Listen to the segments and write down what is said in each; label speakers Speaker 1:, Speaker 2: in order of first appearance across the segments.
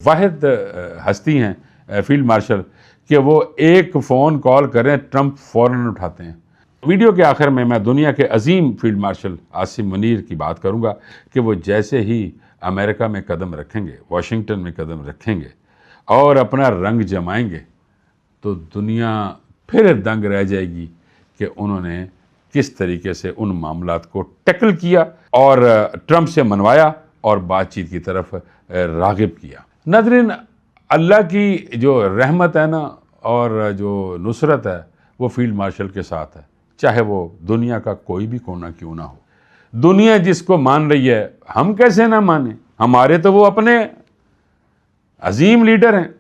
Speaker 1: वाहिद हस्ती हैं field marshal कि वो एक फ़ोन कॉल करें ट्रंप फ़ौरन उठाते हैं। वीडियो के आखिर में मैं दुनिया के अजीम फील्ड मार्शल आसिम मुनीर की बात करूंगा कि वो जैसे ही अमेरिका में कदम रखेंगे, वाशिंगटन में कदम रखेंगे और अपना रंग जमाएंगे तो दुनिया फिर दंग रह जाएगी कि उन्होंने किस तरीके से उन मामलात को टैकल किया और ट्रंप से मनवाया और बातचीत की तरफ राग़िब किया। नाज़रीन, अल्लाह की जो रहमत है ना और जो नुसरत है वो फील्ड मार्शल के साथ है, चाहे वो दुनिया का कोई भी कोना क्यों ना हो। दुनिया जिसको मान रही है, हम कैसे ना माने। हमारे तो वो अपने अजीम लीडर हैं,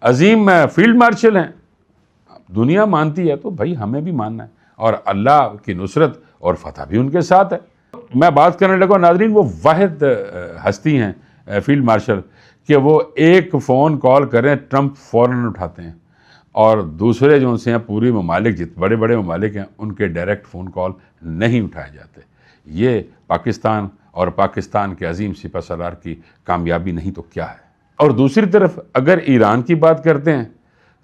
Speaker 1: अजीम फील्ड मार्शल हैं। दुनिया मानती है तो भाई हमें भी मानना है और अल्लाह की नुसरत और फतह भी उनके साथ है। मैं बात करने लगा नाज़रीन, वो वाहिद हस्ती हैं फील्ड मार्शल कि वो एक फ़ोन कॉल करें ट्रंप फ़ौरन उठाते हैं और दूसरे जो उनसे हैं पूरी ममालिक, जित बड़े बड़े ममालिक हैं, उनके डायरेक्ट फ़ोन कॉल नहीं उठाए जाते। ये पाकिस्तान और पाकिस्तान के अजीम सिपह सालार की कामयाबी नहीं तो क्या है। और दूसरी तरफ अगर ईरान की बात करते हैं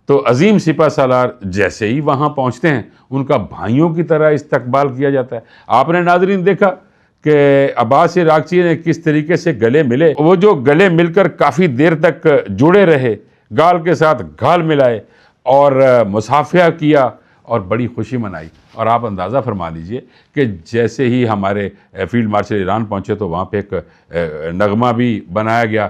Speaker 1: तो अजीम सिपह सालार जैसे ही वहाँ पहुँचते हैं उनका भाइयों की तरह इस्तकबाल किया जाता है। आपने नाज़रीन देखा कि अब्बास इराक़ची ने किस तरीके से गले मिले, वो जो गले मिलकर काफ़ी देर तक जुड़े रहे, गाल के साथ गाल मिलाए और मुसाफिया किया और बड़ी खुशी मनाई। और आप अंदाज़ा फरमा लीजिए कि जैसे ही हमारे फील्ड मार्शल ईरान पहुँचे तो वहाँ पे एक नगमा भी बनाया गया।